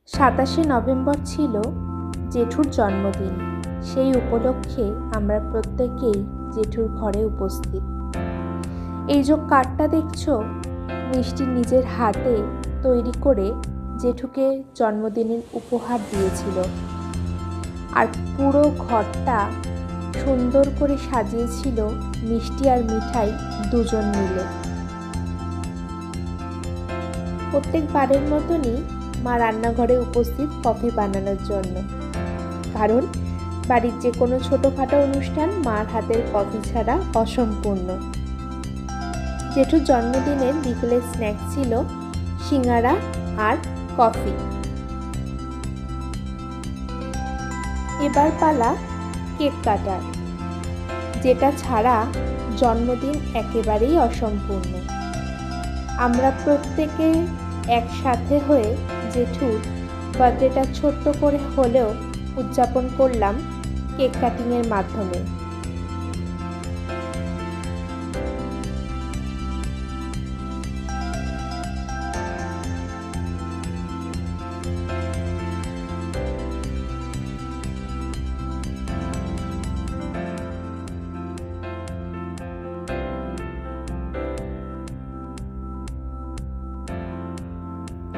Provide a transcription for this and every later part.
27শে November ছিল জেঠুর জন্মদিন। সেই উপলক্ষে আমরা প্রত্যেকেই জেঠুর ঘরে উপস্থিত। এই যে কার্ডটা দেখছো, মিষ্টি নিজের হাতে তৈরি করে জেঠুকে জন্মদিনের উপহার দিয়েছিল। আর পুরো ঘরটা সুন্দর করে সাজিয়েছিল মিষ্টি আর মিঠাই দুজন মিলে। প্রত্যেকবারের মতনই মা রান্নাঘরে উপস্থিত কফি বানানোর জন্য, কারণ বাড়ির যে কোনো ছোটোখাটো অনুষ্ঠান মার হাতের কফি ছাড়া অসম্পূর্ণ। জেঠুর জন্মদিনের বিকেলের স্ন্যাক্স ছিল সিঙ্গারা আর কফি। এবার পালা কেক কাটার, যেটা ছাড়া জন্মদিন একেবারেই অসম্পূর্ণ। আমরা প্রত্যেকে একসাথে হয়ে জেঠুর বার্থডেটা ছোট্ট করে হলেও উদযাপন করলাম কেক কাটিংয়ের মাধ্যমে।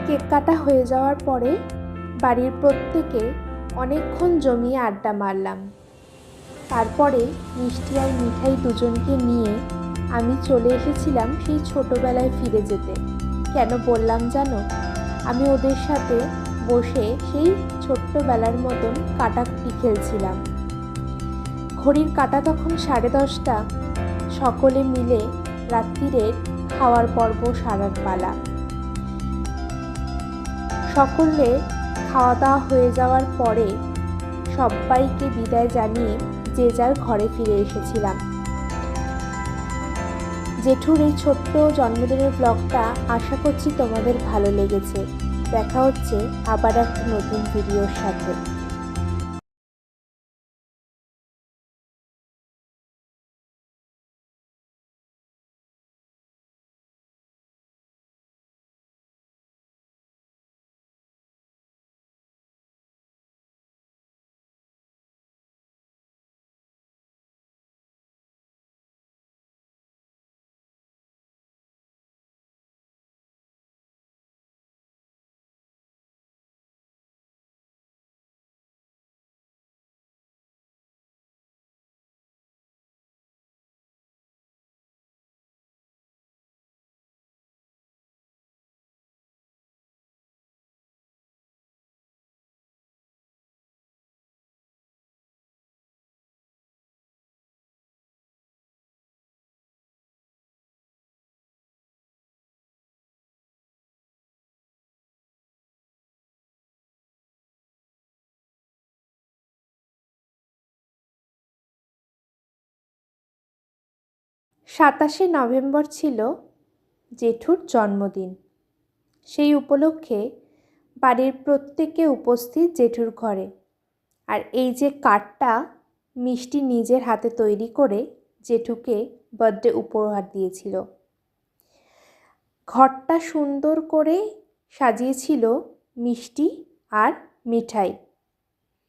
কেক কাটা হয়ে যাওয়ার পরে বাড়ির প্রত্যেকে অনেকক্ষণ জমিয়ে আড্ডা মারলাম। তারপরে মিষ্টি আর মিঠাই দুজনকে নিয়ে আমি চলে এসেছিলাম সেই ছোটোবেলায় ফিরে যেতে। কেন বললাম জানো? আমি ওদের সাথে বসে সেই ছোট্টবেলার মতন কাটাকুটি খেলছিলাম। ঘড়ির কাঁটা তখন 10:30। সকলে মিলে রাত্রিরের খাওয়ার পর্ব সারার পালা। সকলে খাওয়া দাওয়া হয়ে যাওয়ার পরে সবাইকে বিদায় জানিয়ে যে যার ঘরে ফিরে এসেছিলাম। জেঠুর এই ছোট্ট জন্মদিনের ব্লগটা আশা করছি তোমাদের ভালো লেগেছে। দেখা হচ্ছে আবার একটা নতুন ভিডিওর সাথে। সাতাশে নভেম্বর ছিল জেঠুর জন্মদিন। সেই উপলক্ষে বাড়ির প্রত্যেকে উপস্থিত জেঠুর ঘরে। আর এই যে কার্ডটা মিষ্টি নিজের হাতে তৈরি করে জেঠুকে বার্থডে উপহার দিয়েছিল। ঘরটা সুন্দর করে সাজিয়েছিল মিষ্টি আর মিঠাই।